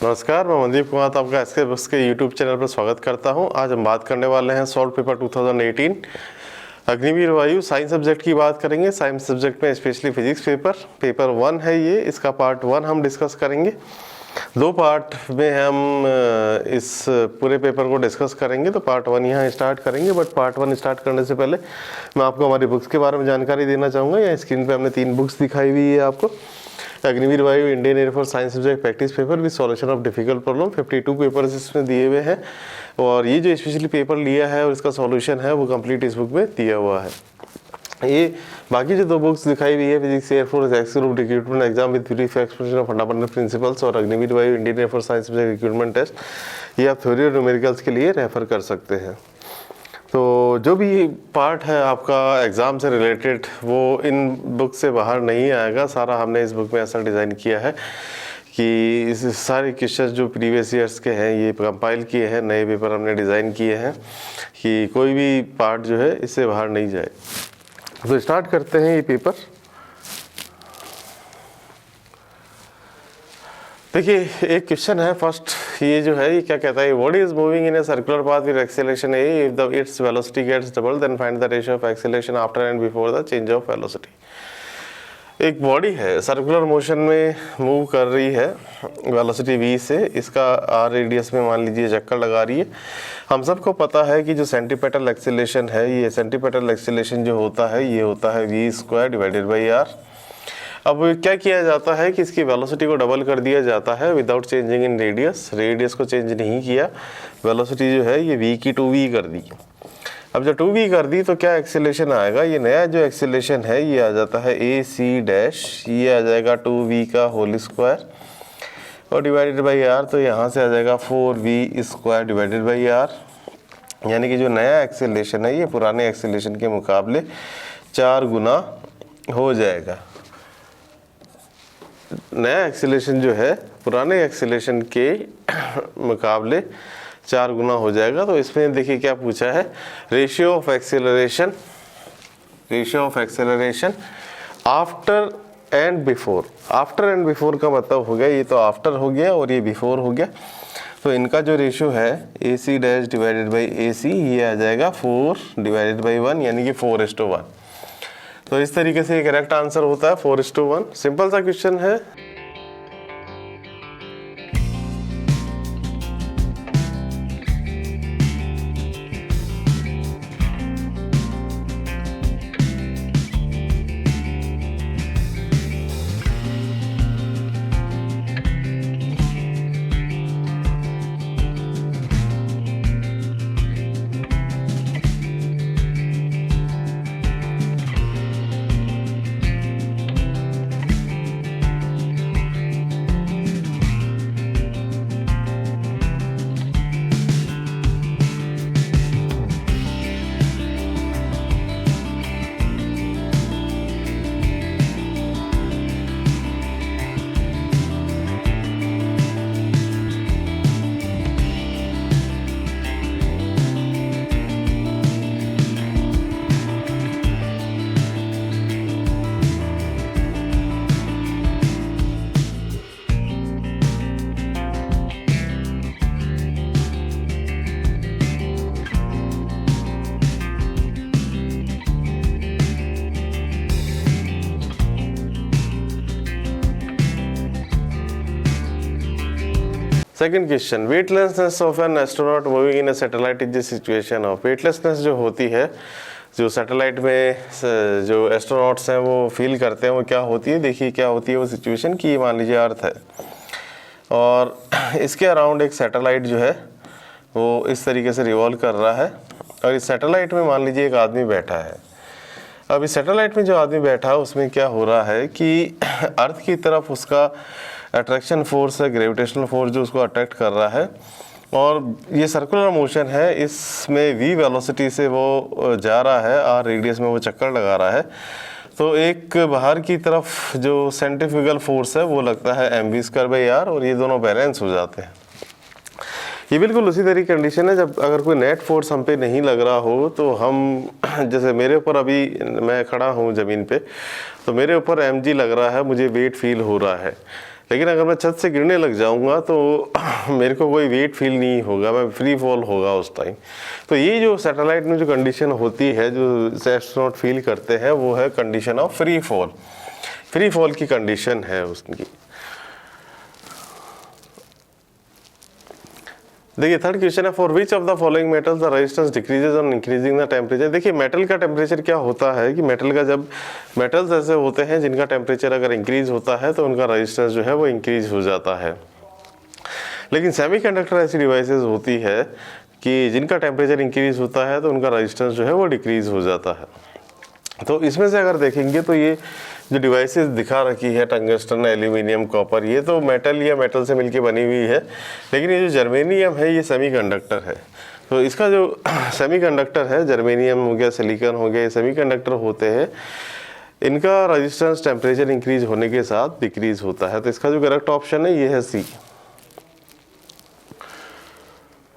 नमस्कार, मैं मनदीप कुमार आपका एसके बुक्स के यूट्यूब चैनल पर स्वागत करता हूं। आज हम बात करने वाले हैं सॉल्व पेपर 2018 अग्निवीर वायु साइंस सब्जेक्ट की बात करेंगे। साइंस सब्जेक्ट में स्पेशली फिजिक्स पेपर 1 है ये। इसका पार्ट 1 हम डिस्कस करेंगे। दो पार्ट में हम इस पूरे पेपर को डिस्कस करेंगे। तो पार्ट 1 यहाँ स्टार्ट करेंगे, बट पार्ट 1 स्टार्ट करने से पहले मैं आपको हमारी बुक्स के बारे में जानकारी देना चाहूँगा। यहाँ स्क्रीन पे हमने 3 बुक्स दिखाई हुई है आपको। Agniveer Vayu Indian Air Force science subject practice paper with solution of difficult problem, 52 papers इसमें दिए हुए हैं। और ये जो स्पेशली पेपर लिया है और इसका सॉल्यूशन है वो कंप्लीट इस बुक में दिया हुआ है। ये बाकी जो 2 बुक्स दिखाई हुई है, physics Air Force X group recruitment exam with brief explanation of fundamental principles और Agniveer Vayu Indian Air Force science subject recruitment test, ये आप थ्योरी और न्यूमेरिकल्स के लिए रेफर कर सकते हैं। तो जो भी पार्ट है आपका एग्ज़ाम से रिलेटेड वो इन बुक से बाहर नहीं आएगा। सारा हमने इस बुक में ऐसा डिज़ाइन किया है कि इस सारे क्वेश्चन जो प्रीवियस ईयर्स के हैं ये कंपाइल किए हैं, नए पेपर हमने डिज़ाइन किए हैं कि कोई भी पार्ट जो है इससे बाहर नहीं जाए। तो स्टार्ट करते हैं ये पेपर। देखिए, एक क्वेश्चन है फर्स्ट, ये जो है ये क्या कहता है, body is moving in a circular path with acceleration a, if the its velocity gets double then find the ratio of acceleration after and before the change of velocity. एक body है, circular motion में move कर रही है velocity v से, इसका r radius में मान लीजिए चक्कर लगा रही है। हम सबको पता है कि जो सेंटीपेटल एक्सेलरेशन है, ये सेंटीपेटल एक्सेलरेशन जो होता है ये होता है v² डिवाइडेड बाई r। अब क्या किया जाता है कि इसकी वेलोसिटी को डबल कर दिया जाता है without changing in radius. Radius को चेंज नहीं किया, वेलोसिटी जो है ये v की 2v कर दी। अब जब 2v कर दी तो क्या एक्सेलरेशन आएगा, ये नया जो एक्सेलरेशन है ये आ जाता है ac', ये आ जाएगा 2v का होल स्क्वायर और डिवाइडेड बाई r, तो यहाँ से आ जाएगा 4v² डिवाइडेड बाई r। यानी कि जो नया एक्सेलरेशन है ये पुराने एक्सेलरेशन के मुकाबले 4 गुना हो जाएगा। नया एक्सेलरेशन जो है पुराने एक्सेलरेशन के मुकाबले 4 गुना हो जाएगा। तो इसमें देखिए क्या पूछा है, ratio of acceleration after and before. After and before का मतलब हो गया, ये तो आफ्टर हो गया और ये बिफोर हो गया। तो इनका जो रेशियो है ac' डिवाइडेड बाई ac, ये आ जाएगा 4 डिवाइडेड बाई 1 यानी कि 4:1। तो इस तरीके से करेक्ट आंसर होता है 4:1। सिंपल सा क्वेश्चन है। Second question, weightlessness of an astronaut moving in a satellite is the situation of. Weightlessness जो होती है, जो सैटेलाइट में जो एस्ट्रोनॉट्स हैं वो फील करते हैं, वो क्या होती है, देखिए क्या होती है वो सिचुएशन की। मान लीजिए अर्थ है और इसके अराउंड एक सैटेलाइट जो है वो इस तरीके से रिवॉल्व कर रहा है और इस सैटेलाइट में मान लीजिए एक आदमी बैठा है। अब इस सैटेलाइट में जो आदमी बैठा है उसमें क्या हो रहा है कि अर्थ की तरफ उसका अट्रैक्शन फोर्स है, ग्रेविटेशनल फोर्स जो उसको अट्रैक्ट कर रहा है और ये सर्कुलर मोशन है, इसमें v वेलोसिटी से वो जा रहा है, r रेडियस में वो चक्कर लगा रहा है। तो एक बाहर की तरफ जो सेंट्रीफ्यूगल फोर्स है वो लगता है mv²/r और ये दोनों बैलेंस हो जाते हैं। ये बिल्कुल उसी तरह की कंडीशन है जब अगर कोई नेट फोर्स हम पे नहीं लग रहा हो तो हम, जैसे मेरे ऊपर अभी मैं खड़ा हूँ ज़मीन पे, तो मेरे ऊपर mg लग रहा है, मुझे वेट फील हो रहा है। लेकिन अगर मैं छत से गिरने लग जाऊंगा तो मेरे को कोई वेट फील नहीं होगा, मैं फ्री फॉल होगा उस टाइम। तो ये जो सैटेलाइट में जो कंडीशन होती है, जो एस्ट्रोनॉट फील करते हैं, वो है condition of free fall. Free fall की कंडीशन है उसकी। देखिए थर्ड क्वेश्चन है, for which of the following metals the resistance decreases on increasing the temperature. देखिए मेटल का टेम्परेचर क्या होता है कि मेटल का जब मेटल्स ऐसे होते हैं जिनका टेम्परेचर अगर इंक्रीज होता है तो उनका रेजिस्टेंस जो है वो इंक्रीज हो जाता है। लेकिन सेमीकंडक्टर ऐसी डिवाइसेस होती है कि जिनका टेम्परेचर इंक्रीज होता है तो उनका रेजिस्टेंस जो है वो डिक्रीज हो जाता है। तो इसमें से अगर देखेंगे तो ये जो डिवाइसेस दिखा रखी है, टंगस्टन, एल्यूमिनियम, कॉपर, ये तो मेटल या मेटल से मिलके बनी हुई है। लेकिन ये जो जर्मेनियम है ये सेमीकंडक्टर है। तो इसका जो सेमीकंडक्टर है, जर्मेनियम हो गया, सिलिकॉन हो गया, ये सेमीकंडक्टर होते हैं। इनका रेजिस्टेंस टेम्परेचर इंक्रीज होने के साथ डिक्रीज होता है। तो इसका जो करेक्ट ऑप्शन है ये है सी।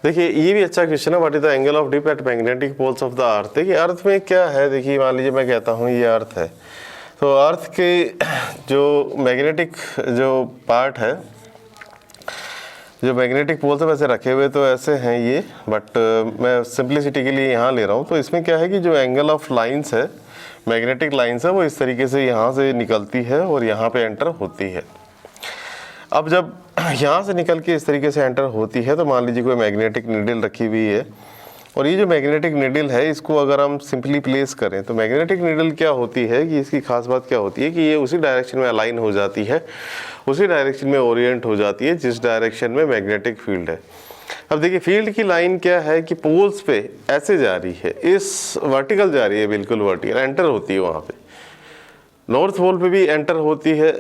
देखिए ये भी अच्छा क्वेश्चन है, what is the angle of dip at magnetic poles of the earth. देखिए अर्थ में क्या है, देखिए मान लीजिए मैं कहता हूँ ये अर्थ है, तो अर्थ के जो मैग्नेटिक जो पार्ट है, जो मैग्नेटिक पोल्स है वैसे रखे हुए तो ऐसे हैं ये, बट मैं सिंप्लिसिटी के लिए यहाँ ले रहा हूँ। तो इसमें क्या है कि जो एंगल ऑफ लाइंस है, मैग्नेटिक लाइंस है, वो इस तरीके से यहाँ से निकलती है और यहाँ पे एंटर होती है। अब जब यहाँ से निकल के इस तरीके से एंटर होती है तो मान लीजिए कोई मैग्नेटिक नीडल रखी हुई है, और ये जो मैग्नेटिक नीडल है इसको अगर हम सिंपली प्लेस करें तो मैग्नेटिक नीडल क्या होती है कि इसकी खास बात क्या होती है कि ये उसी डायरेक्शन में अलाइन हो जाती है, उसी डायरेक्शन में ओरिएंट हो जाती है जिस डायरेक्शन में मैग्नेटिक फील्ड है। अब देखिए फील्ड की लाइन क्या है कि पोल्स पे ऐसे जा रही है, इस वर्टिकल जा रही है, बिल्कुल वर्टिकल एंटर होती है वहाँ पे। नॉर्थ पोल पे भी एंटर होती है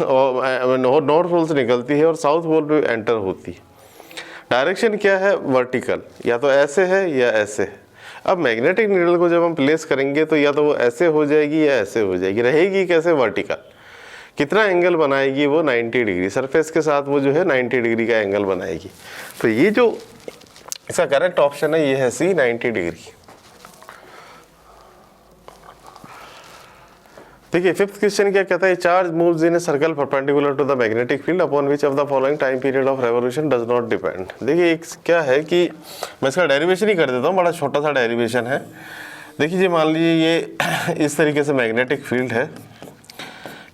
और नॉर्थ पोल से निकलती है, और साउथ पोल पे एंटर होती है। डायरेक्शन क्या है, वर्टिकल, या तो ऐसे है या ऐसे है। अब मैग्नेटिक नीडल को जब हम प्लेस करेंगे तो या तो वो ऐसे हो जाएगी या ऐसे हो जाएगी, रहेगी कैसे, वर्टिकल। कितना एंगल बनाएगी वो, 90 डिग्री, सरफेस के साथ वो जो है 90 डिग्री का एंगल बनाएगी। तो ये जो इसका करेक्ट ऑप्शन है ये है सी, 90 डिग्री। देखिए फिफ्थ क्वेश्चन क्या कहता है, charge moves in a circle perpendicular to the magnetic field upon which of the following time period of revolution does not depend. देखिए एक क्या है कि मैं इसका डेरिवेशन ही कर देता हूँ, बड़ा छोटा सा डेरिवेशन है। देखिए जी मान लीजिए ये इस तरीके से मैग्नेटिक फील्ड है,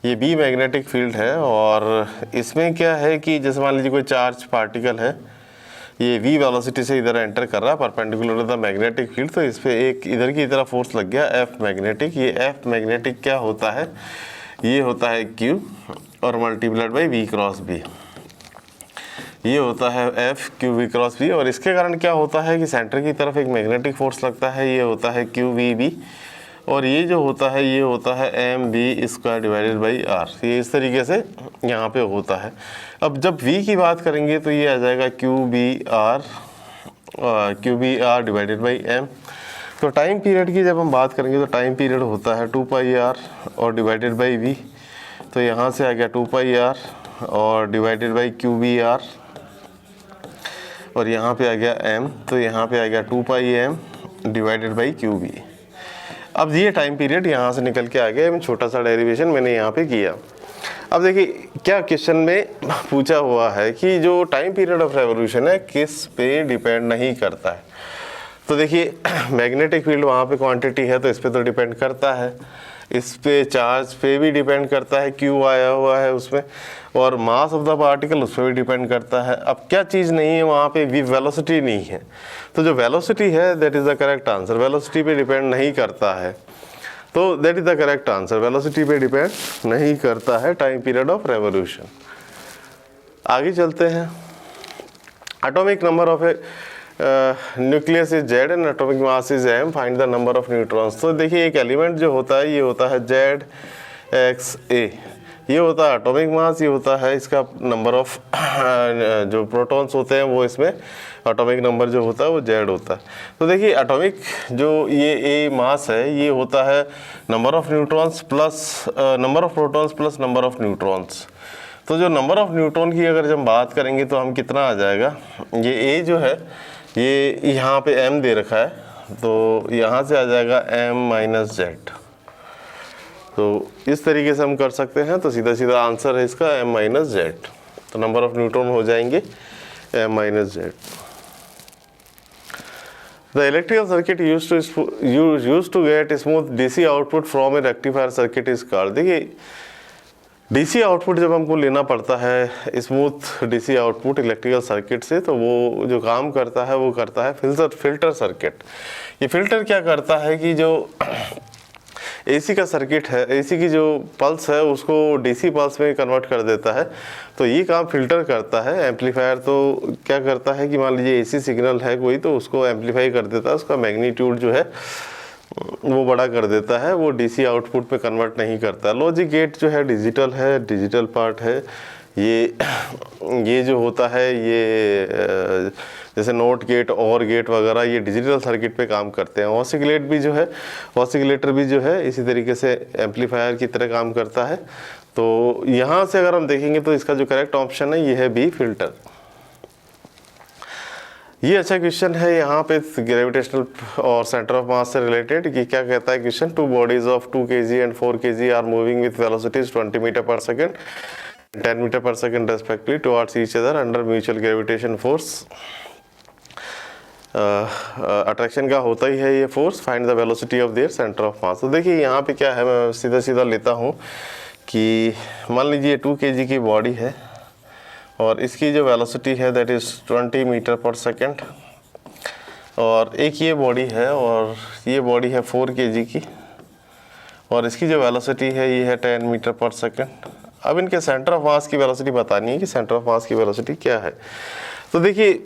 ये बी मैग्नेटिक फील्ड है, और इसमें क्या है कि जैसे मान लीजिए कोई चार्ज पार्टिकल है, ये v वेलोसिटी से इधर एंटर कर रहा है perpendicular to the magnetic field, तो इस पे एक इधर की तरफ फोर्स लग गया F मैग्नेटिक। ये F मैग्नेटिक क्या होता है, ये होता है Q और multiplied by V cross B, ये होता है F Q V cross B। और इसके कारण क्या होता है कि सेंटर की तरफ एक मैग्नेटिक फोर्स लगता है, ये होता है Q V B, और ये जो होता है ये होता है M B square divided by R. ये इस तरीके से यहाँ पे होता है। अब जब v की बात करेंगे तो ये आ जाएगा Q B R divided by M. तो टाइम पीरियड की जब हम बात करेंगे तो टाइम पीरियड होता है 2 पाई आर और डिवाइडेड बाई v। तो यहाँ से आ गया 2 पाई आर और divided by Q B R, और यहाँ पे आ गया m, तो यहाँ पे आ गया 2 pi m divided by Q B. अब ये टाइम पीरियड यहाँ से निकल के आ गया, छोटा सा डेरिवेशन मैंने यहाँ पे किया। अब देखिए क्या क्वेश्चन में पूछा हुआ है कि जो टाइम पीरियड ऑफ रेवोल्यूशन है किस पे डिपेंड नहीं करता है। तो देखिए मैग्नेटिक फील्ड वहाँ पे क्वांटिटी है तो इस पे तो डिपेंड करता है, इस पे चार्ज पे भी डिपेंड करता है, क्यू आया हुआ है उसमें, और मास ऑफ द पार्टिकल उस पर भी डिपेंड करता है। अब क्या चीज़ नहीं है वहाँ पे, वेलोसिटी नहीं है। तो जो वेलोसिटी है that is the correct answer, velocity पे डिपेंड नहीं करता है, तो that is the correct answer, velocity पे डिपेंड नहीं करता है टाइम पीरियड ऑफ रेवोल्यूशन। आगे चलते हैं, atomic number of a nucleus is Z and atomic mass is M, find the number of neutrons. तो देखिए एक एलिमेंट जो होता है ये होता है जेड एक्स ए, ये होता है एटॉमिक मास, ये होता है इसका नंबर ऑफ जो प्रोटॉन्स होते हैं वो इसमें एटॉमिक नंबर जो होता है वो जेड होता है। तो देखिए एटॉमिक जो ये ए मास है ये होता है number of neutrons plus number of protons plus number of neutrons. तो जो नंबर ऑफ न्यूट्रॉन की अगर जब बात करेंगे तो हम कितना आ जाएगा, ये ए जो है ये यहाँ पे m दे रखा है, तो यहाँ से आ जाएगा m माइनस जेड। तो इस तरीके से हम कर सकते हैं। तो सीधा सीधा आंसर है इसका m माइनस जेड। तो नंबर ऑफ न्यूट्रॉन हो जाएंगे m minus Z. The electrical circuit used to get smooth DC output from a rectifier circuit is called। देखिए DC आउटपुट जब हमको लेना पड़ता है smooth DC output electrical circuit से, तो वो जो काम करता है वो करता है फिल्टर सर्किट। ये फिल्टर क्या करता है कि जो AC का सर्किट है, AC की जो पल्स है उसको DC पल्स में कन्वर्ट कर देता है। तो ये काम फिल्टर करता है। एम्पलीफायर तो क्या करता है कि मान लीजिए AC सिग्नल है कोई, तो उसको एम्पलीफाई कर देता है, उसका मैग्नीट्यूड जो है वो बड़ा कर देता है, वो DC आउटपुट पे कन्वर्ट नहीं करता। लॉजिक गेट जो है डिजिटल पार्ट है। ये जो होता है ये जैसे नोट गेट और गेट वगैरह ये डिजिटल सर्किट पे काम करते हैं। ऑसिलेटर भी जो है इसी तरीके से एम्पलीफायर की तरह काम करता है। तो यहाँ से अगर हम देखेंगे तो इसका जो करेक्ट ऑप्शन है ये है बी, फिल्टर। ये अच्छा क्वेश्चन है यहाँ पे ग्रेविटेशनल और सेंटर ऑफ मास से रिलेटेड कि क्या कहता है question. 2 bodies of 2 kg and 4 kg are moving with velocities 20 metre per second 10 metre per second respectively towards each other under mutual gravitation force. Attraction का होता ही है ये force. Find the velocity of their centre of mass. तो देखिए यहाँ पे क्या है, मैं सीधा सीधा लेता हूँ कि मान लीजिए 2 kg की बॉडी है और इसकी जो वेलोसिटी है that is 20 metre per second, और एक ये बॉडी है और ये बॉडी है 4 kg की और इसकी जो वेलोसिटी है ये है 10 मीटर पर सेकेंड। अब इनके सेंटर ऑफ मास की वेलोसिटी बतानी है कि सेंटर ऑफ मास की वेलोसिटी क्या है। तो देखिए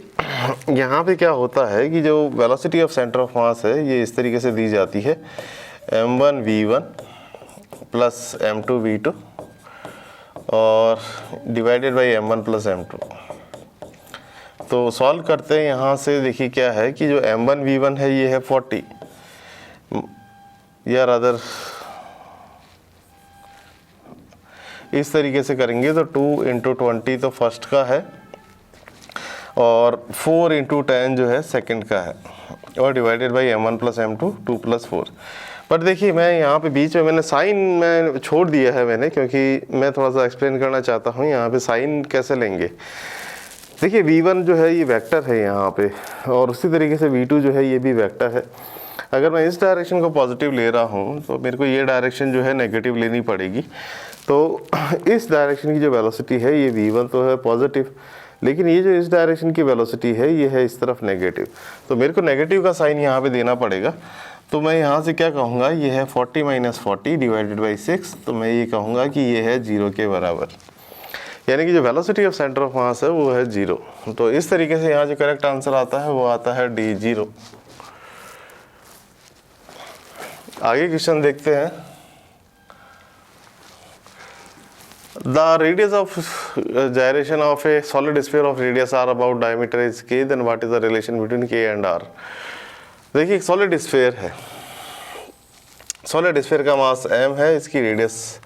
यहाँ पे क्या होता है कि जो वेलोसिटी ऑफ सेंटर ऑफ मास है ये इस तरीके से दी जाती है m1v1 प्लस m2v2 और divided by m1 plus m2। तो सॉल्व करते हैं यहाँ से। देखिए क्या है कि जो m1v1 है ये है 40 या रादर इस तरीके से करेंगे तो 2 इंटू 20 तो फर्स्ट का है और 4 इंटू 10 जो है सेकंड का है और divided by m1 plus m2 2 plus 4। पर देखिए मैं यहाँ पे बीच में मैंने साइन में छोड़ दिया है मैंने, क्योंकि मैं थोड़ा सा एक्सप्लेन करना चाहता हूँ यहाँ पे साइन कैसे लेंगे। देखिए v1 जो है ये वेक्टर है यहाँ पे और उसी तरीके से v2 जो है ये भी वेक्टर है। अगर मैं इस डायरेक्शन को पॉजिटिव ले रहा हूँ तो मेरे को ये डायरेक्शन जो है नेगेटिव लेनी पड़ेगी। तो इस डायरेक्शन की जो वेलोसिटी है ये v1 तो है पॉजिटिव, लेकिन ये जो इस डायरेक्शन की वेलोसिटी है ये है इस तरफ नेगेटिव। तो मेरे को नेगेटिव का साइन यहाँ पे देना पड़ेगा। तो मैं यहाँ से क्या कहूँगा, ये है 40 माइनस 40 डिवाइडेड बाई 6। तो मैं ये कहूँगा कि ये है 0 के बराबर, यानी कि जो वेलोसिटी ऑफ सेंटर ऑफ मास है वो है 0। तो इस तरीके से यहाँ जो करेक्ट आंसर आता है वो आता है डी, 0। आगे क्वेश्चन देखते हैं। The radius of gyration of a solid sphere of radius r about diameter is k, then what is the relation between k and r? देखिए एक सॉलिड स्फीयर है, सॉलिड स्फीयर का मास m है, इसकी radius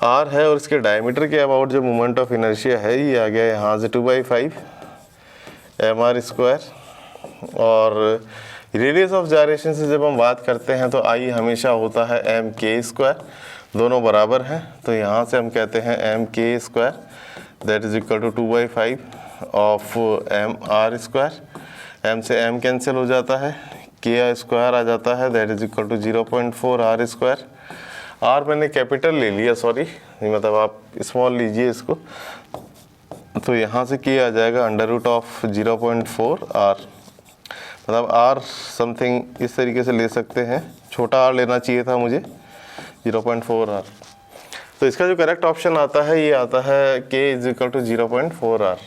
r है और इसके diameter के अबाउट जो मोमेंट ऑफ इनर्शिया है ये आ गया यहाँ से 2/5 mr²। और रेडियस ऑफ जायरेशन से जब हम बात करते हैं तो i हमेशा होता है mk², दोनों बराबर हैं। तो यहाँ से हम कहते हैं mk² that is equal to 2/5 of mr²। m से m कैंसिल हो जाता है, k² आ जाता है that is equal to 0.4 r²। r मैंने कैपिटल ले लिया, सॉरी, मतलब आप स्मॉल लीजिए इसको। तो यहाँ से k आ जाएगा अंडर रूट ऑफ 0.4 r, मतलब r समथिंग इस तरीके से ले सकते हैं, छोटा r लेना चाहिए था मुझे, 0.4 r। तो इसका जो करेक्ट ऑप्शन आता है ये आता है k is equal to 0.4 r।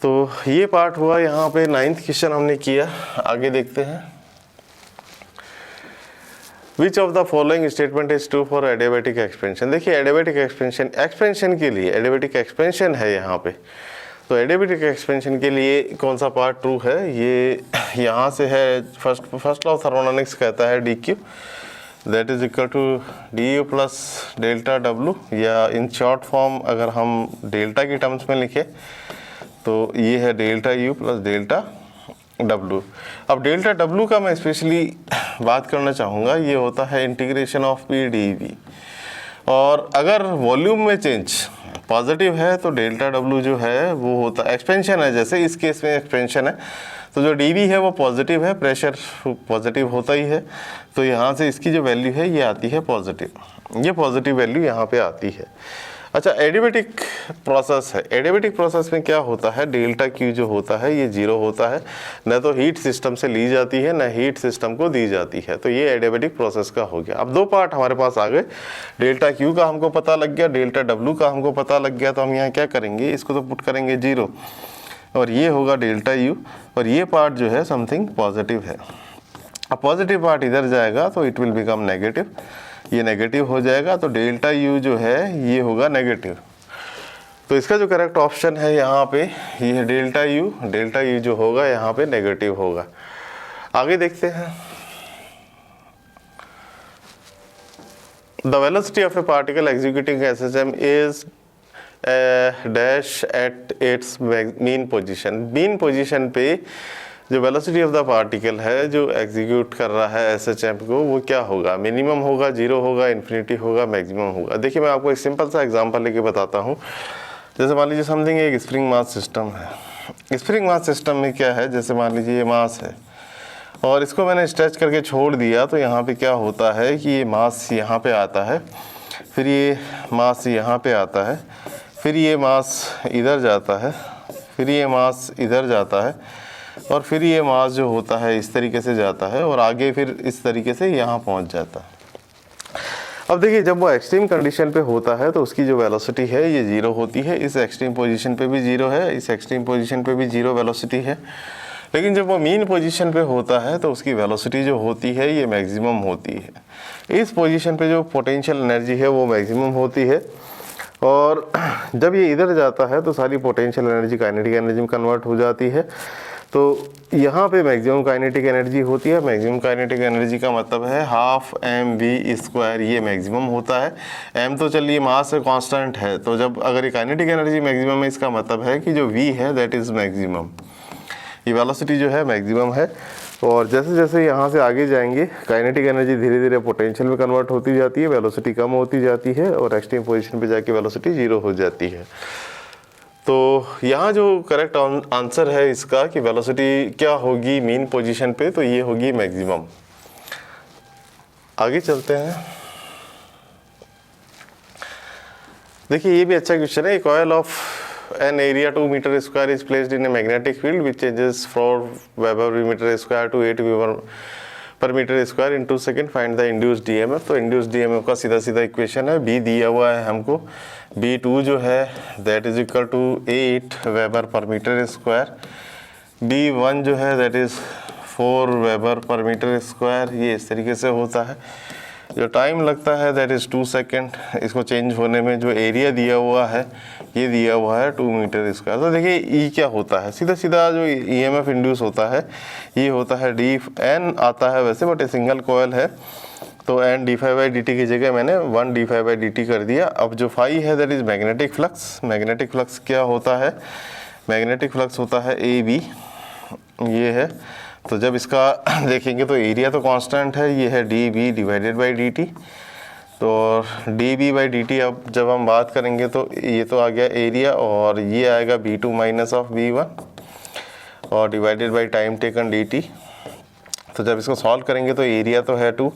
तो ये पार्ट हुआ यहाँ पे 9th क्वेश्चन हमने किया। आगे देखते हैं। विच of the following statement is true for adiabatic expansion. देखिए एडियाबैटिक एक्सपेंशन के लिए एडियाबैटिक एक्सपेंशन है यहाँ पे, तो एडियाबैटिक एक्सपेंशन के लिए कौन सा पार्ट ट्रू है, ये यहाँ से है। फर्स्ट लॉ ऑफ थर्मोडायनेमिक्स कहता है dq that is equal to du plus delta w, या इन शॉर्ट फॉर्म अगर हम डेल्टा की टर्म्स में लिखें तो ये है delta u plus delta W। अब डेल्टा W का मैं स्पेशली बात करना चाहूँगा, ये होता है इंटीग्रेशन ऑफ P dV। और अगर वॉल्यूम में चेंज पॉजिटिव है तो डेल्टा W जो है वो होता है एक्सपेंशन है, जैसे इस केस में एक्सपेंशन है तो जो dV है वो पॉजिटिव है, प्रेशर पॉजिटिव होता ही है, तो यहाँ से इसकी जो वैल्यू है ये आती है पॉजिटिव, ये पॉजिटिव वैल्यू यहाँ पे आती है। अच्छा, एडियाबैटिक प्रोसेस है। एडियाबैटिक प्रोसेस में क्या होता है, डेल्टा Q जो होता है ये 0 होता है, न तो हीट सिस्टम से ली जाती है न हीट सिस्टम को दी जाती है, तो ये एडियाबैटिक प्रोसेस का हो गया। अब दो पार्ट हमारे पास आ गए, डेल्टा Q का हमको पता लग गया, डेल्टा W का हमको पता लग गया, तो हम यहाँ क्या करेंगे, इसको तो पुट करेंगे 0 और ये होगा डेल्टा U, और ये पार्ट जो है समथिंग पॉजिटिव है। अब पॉजिटिव पार्ट इधर जाएगा तो इट विल बिकम नेगेटिव, ये नेगेटिव हो जाएगा, तो डेल्टा U जो है ये होगा नेगेटिव। तो इसका जो करेक्ट ऑप्शन है यहाँ पे ये है डेल्टा U जो होगा यहाँ पे नेगेटिव होगा। आगे देखते हैं, the velocity of A particle executing SHM is dash at its mean position. Mean position पे जो वेलोसिटी ऑफ द पार्टिकल है जो एग्जीक्यूट कर रहा है SHM को, वो क्या होगा, मिनिमम होगा, 0 होगा, इन्फिनिटी होगा, मैक्सिमम होगा। देखिए मैं आपको एक सिंपल सा एग्जांपल लेके बताता हूँ। जैसे मान लीजिए समथिंग एक स्प्रिंग मास सिस्टम है। स्प्रिंग मास सिस्टम में क्या है, जैसे मान लीजिए ये मास है और इसको मैंने स्ट्रेच करके छोड़ दिया, तो यहाँ पे क्या होता है कि ये मास यहाँ पे आता है, फिर ये मास यहाँ पे आता है, फिर ये मास इधर जाता है, फिर ये मास इधर जाता है, और फिर ये मास जो होता है इस तरीके से जाता है और आगे फिर इस तरीके से यहाँ पहुँच जाता है। अब देखिए जब वो एक्सट्रीम कंडीशन पे होता है तो उसकी जो वेलोसिटी है ये 0 होती है, इस एक्सट्रीम पोजीशन पे भी 0 है, इस एक्सट्रीम पोजीशन पे भी 0 वेलोसिटी है। लेकिन जब वो मीन पोजीशन पे होता है तो उसकी वेलोसिटी जो होती है ये मैक्सिमम होती है। इस पोजीशन पे जो पोटेंशियल एनर्जी है वो मैक्सिमम होती है, और जब ये इधर जाता है तो सारी पोटेंशियल एनर्जी काइनेटिक एनर्जी में कन्वर्ट हो जाती है। तो यहाँ पे मैक्सिमम काइनेटिक एनर्जी होती है। मैक्सिमम काइनेटिक एनर्जी का मतलब है हाफ mv², ये मैक्सिमम होता है। m तो चलिए मास है, कांस्टेंट है, तो जब अगर ये काइनेटिक एनर्जी मैक्सिमम है इसका मतलब है कि जो v है दैट इज़ मैक्सिमम, ये वेलोसिटी जो है मैक्सिमम है। और जैसे जैसे यहाँ से आगे जाएंगे काइनेटिक एनर्जी धीरे धीरे पोटेंशियल में कन्वर्ट होती जाती है, वेलोसिटी कम होती जाती है और एक्सट्रीम पोजीशन पे जाके वेलोसिटी 0 हो जाती है। तो यहाँ जो करेक्ट आंसर है इसका कि वेलोसिटी क्या होगी मीन पोजीशन पे, तो ये होगी मैक्सिमम। आगे चलते हैं, देखिए ये भी अच्छा क्वेश्चन है। Coil of an area 2 meter square is placed in a magnetic field which changes 4 Weber per meter square to 8 Weber per meter square in 2 seconds. Find the induced EMF। तो induced EMF का सीधा सीधा equation है, B दिया हुआ है हमको, B2 जो है that is equal to 8 Weber per meter square, B1 जो है that is 4 Weber per meter square। ये इस तरीके से होता है। जो टाइम लगता है दैट इज़ 2 सेकेंड इसको चेंज होने में। जो एरिया दिया हुआ है ये दिया हुआ है 2 मीटर स्क्वायर। तो देखिए ई क्या होता है, सीधा सीधा जो ईएमएफ इंड्यूस होता है ये होता है डी एन आता है वैसे, बट ये सिंगल कॉयल है तो एन d∅dt की जगह मैंने 1 d∅dt कर दिया। अब जो फाई है that is magnetic flux. Magnetic flux क्या होता है, मैग्नेटिक फ्लक्स होता है ए बी, ये है। तो जब इसका देखेंगे तो एरिया तो कांस्टेंट है, ये है D B divided by D T. तो D B by D T अब जब हम बात करेंगे तो ये तो आ गया एरिया और ये आएगा B2 माइनस ऑफ B1 और divided by time taken D T. तो जब इसको सॉल्व करेंगे तो एरिया तो है 2,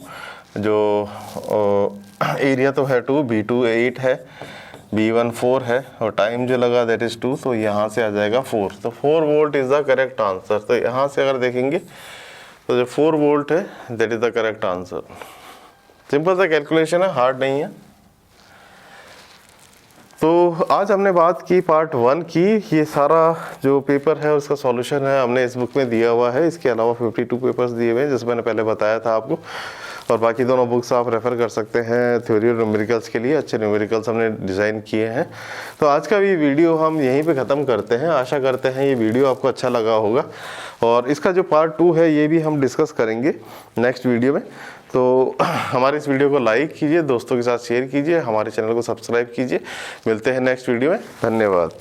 जो एरिया तो है 2, B2 8 है, B1 4 है और टाइम जो लगा दैट इज़ 2, तो यहाँ से आ जाएगा 4। तो 4 volt is the correct answer. तो यहाँ से अगर देखेंगे तो जो 4 वोल्ट है that is the correct answer. Simple सा कैलकुलेशन है, हार्ड नहीं है। तो आज हमने बात की पार्ट 1 की। ये सारा जो पेपर है उसका सॉल्यूशन है हमने इस बुक में दिया हुआ है। इसके अलावा 52 पेपर्स दिए हुए हैं जैसे मैंने पहले बताया था आपको, और बाकी दोनों बुक्स आप रेफ़र कर सकते हैं थ्योरी और न्यूमेरिकल्स के लिए। अच्छे न्यूमेरिकल्स हमने डिज़ाइन किए हैं। तो आज का भी वीडियो हम यहीं पे ख़त्म करते हैं। आशा करते हैं ये वीडियो आपको अच्छा लगा होगा, और इसका जो पार्ट 2 है ये भी हम डिस्कस करेंगे नेक्स्ट वीडियो में। तो हमारे इस वीडियो को लाइक कीजिए, दोस्तों के साथ शेयर कीजिए, हमारे चैनल को सब्सक्राइब कीजिए। मिलते हैं नेक्स्ट वीडियो में, धन्यवाद।